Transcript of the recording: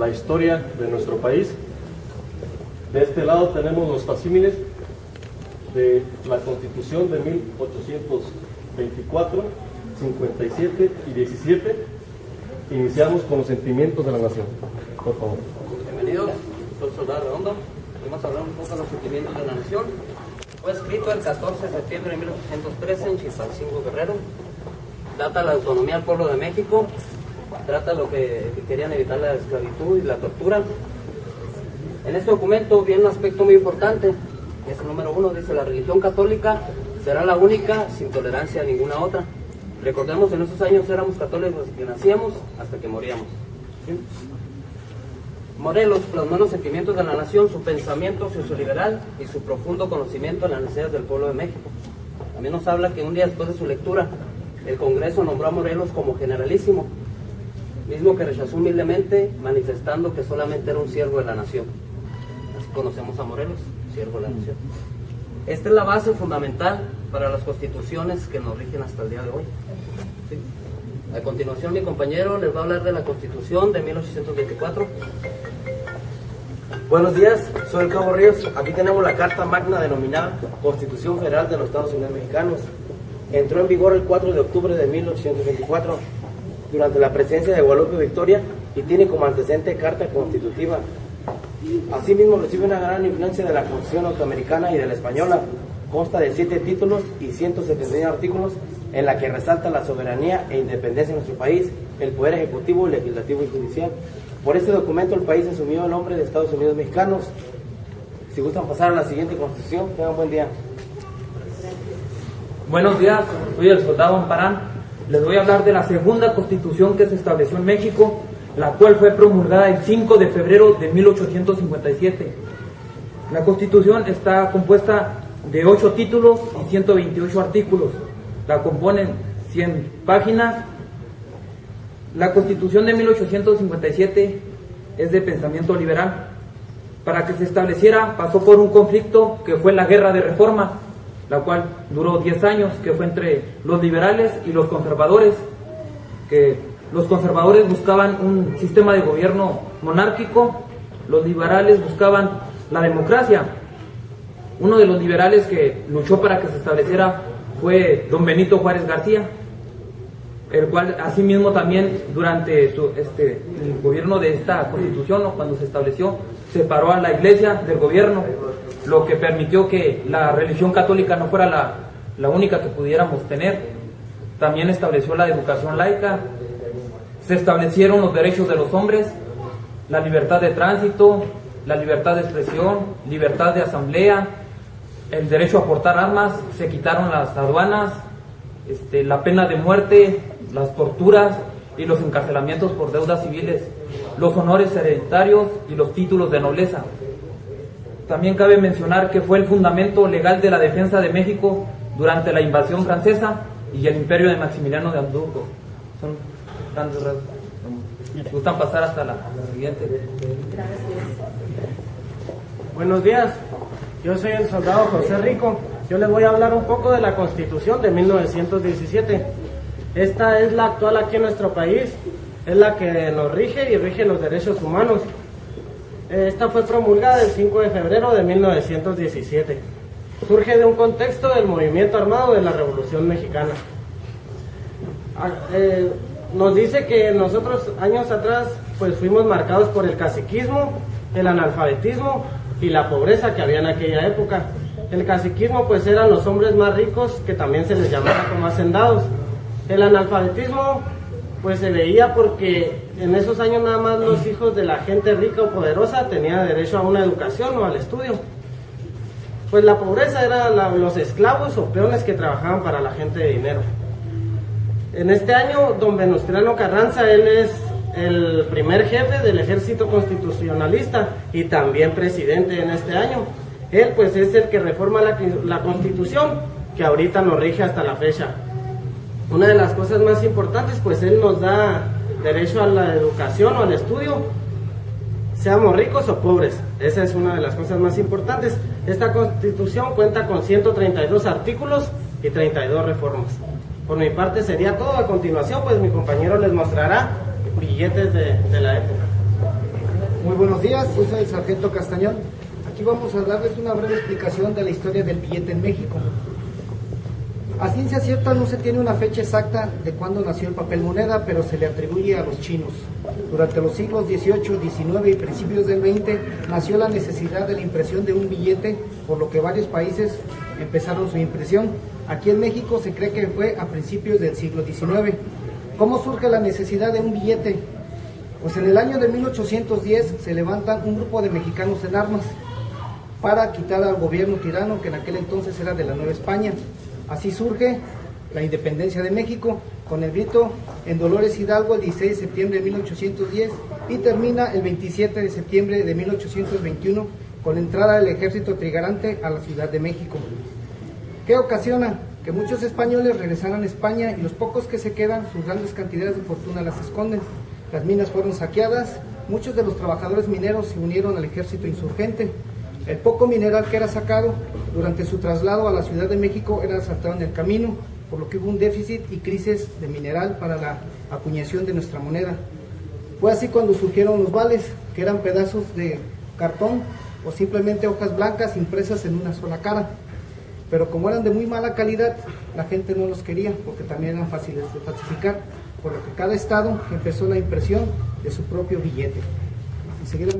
la historia de nuestro país. De este lado tenemos los facímiles de la Constitución de 1824, 57 y 17. Iniciamos con los sentimientos de la nación. Por favor. Bienvenidos, soy Soldado Redondo. Vamos a hablar un poco de los sentimientos de la nación. Fue escrito el 14 de septiembre de 1813 en Chilpancingo, Guerrero. Trata la autonomía al pueblo de México. Trata lo que querían evitar, la esclavitud y la tortura. En este documento viene un aspecto muy importante, que es el número 1, dice: la religión católica será la única, sin tolerancia a ninguna otra. Recordemos, en esos años éramos católicos desde que nacíamos hasta que moríamos. ¿Sí? Morelos plasmó los sentimientos de la nación, su pensamiento socioliberal y su profundo conocimiento de las necesidades del pueblo de México. También nos habla que un día después de su lectura, el Congreso nombró a Morelos como generalísimo, mismo que rechazó humildemente, manifestando que solamente era un siervo de la nación. Así conocemos a Morelos, siervo de la nación. Esta es la base fundamental para las constituciones que nos rigen hasta el día de hoy. ¿Sí? A continuación, mi compañero les va a hablar de la Constitución de 1824. Buenos días, soy el Cabo Ríos. Aquí tenemos la Carta Magna denominada Constitución Federal de los Estados Unidos Mexicanos. Entró en vigor el 4 de octubre de 1824 durante la presidencia de Guadalupe Victoria y tiene como antecedente Carta Constitutiva. Asimismo, recibe una gran influencia de la Constitución norteamericana y de la española. Consta de 7 títulos y 171 artículos, en la que resalta la soberanía e independencia de nuestro país, el poder ejecutivo, legislativo y judicial. Por este documento el país asumió el nombre de Estados Unidos Mexicanos. Si gustan pasar a la siguiente constitución, tengan buen día. Buenos días, soy el soldado Amparán. Les voy a hablar de la segunda constitución que se estableció en México, la cual fue promulgada el 5 de febrero de 1857. La constitución está compuesta de 8 títulos y 128 artículos. La componen 100 páginas. La Constitución de 1857 es de pensamiento liberal. Para que se estableciera pasó por un conflicto que fue la Guerra de Reforma, la cual duró 10 años, que fue entre los liberales y los conservadores, que los conservadores buscaban un sistema de gobierno monárquico, los liberales buscaban la democracia. Uno de los liberales que luchó para que se estableciera fue don Benito Juárez García, el cual asimismo también durante el gobierno de esta constitución, ¿no?, cuando se estableció, separó a la iglesia del gobierno, lo que permitió que la religión católica no fuera la única que pudiéramos tener. También estableció la educación laica, se establecieron los derechos de los hombres, la libertad de tránsito, la libertad de expresión, libertad de asamblea, el derecho a portar armas, se quitaron las aduanas, la pena de muerte, las torturas y los encarcelamientos por deudas civiles, los honores hereditarios y los títulos de nobleza. También cabe mencionar que fue el fundamento legal de la defensa de México durante la invasión francesa y el imperio de Maximiliano de Habsburgo. Son grandes rasgos. ¿Me gustan pasar hasta la siguiente? Buenos días, yo soy el soldado José Rico. Yo les voy a hablar un poco de la Constitución de 1917. Esta es la actual aquí en nuestro país, es la que nos rige y rige los derechos humanos. Esta fue promulgada el 5 de febrero de 1917. Surge de un contexto del movimiento armado de la Revolución Mexicana. Nos dice que nosotros años atrás pues fuimos marcados por el caciquismo, el analfabetismo y la pobreza que había en aquella época. El caciquismo pues eran los hombres más ricos, que también se les llamaba como hacendados. El analfabetismo pues se veía porque en esos años nada más los hijos de la gente rica o poderosa tenían derecho a una educación o al estudio. Pues la pobreza era los esclavos o peones que trabajaban para la gente de dinero. En este año, don Venustiano Carranza, él es el primer jefe del ejército constitucionalista y también presidente en este año. Él pues es el que reforma la Constitución, que ahorita nos rige hasta la fecha. Una de las cosas más importantes, pues él nos da derecho a la educación o al estudio, seamos ricos o pobres. Esa es una de las cosas más importantes. Esta Constitución cuenta con 132 artículos y 32 reformas. Por mi parte sería todo. A continuación, pues mi compañero les mostrará billetes de la época. Muy buenos días, yo soy el sargento Castañón. Aquí vamos a darles una breve explicación de la historia del billete en México. A ciencia cierta no se tiene una fecha exacta de cuándo nació el papel moneda, pero se le atribuye a los chinos. Durante los siglos XVIII, XIX y principios del XX nació la necesidad de la impresión de un billete, por lo que varios países empezaron su impresión. Aquí en México se cree que fue a principios del siglo XIX. ¿Cómo surge la necesidad de un billete? Pues en el año de 1810 se levantan un grupo de mexicanos en armas para quitar al gobierno tirano que en aquel entonces era de la Nueva España. Así surge la independencia de México con el grito en Dolores Hidalgo el 16 de septiembre de 1810 y termina el 27 de septiembre de 1821 con la entrada del ejército trigarante a la Ciudad de México. ¿Qué ocasiona? Que muchos españoles regresaran a España y los pocos que se quedan, sus grandes cantidades de fortuna las esconden. Las minas fueron saqueadas, muchos de los trabajadores mineros se unieron al ejército insurgente. El poco mineral que era sacado durante su traslado a la Ciudad de México era asaltado en el camino, por lo que hubo un déficit y crisis de mineral para la acuñación de nuestra moneda. Fue así cuando surgieron los vales, que eran pedazos de cartón o simplemente hojas blancas impresas en una sola cara. Pero como eran de muy mala calidad, la gente no los quería porque también eran fáciles de falsificar, por lo que cada estado empezó la impresión de su propio billete. Enseguida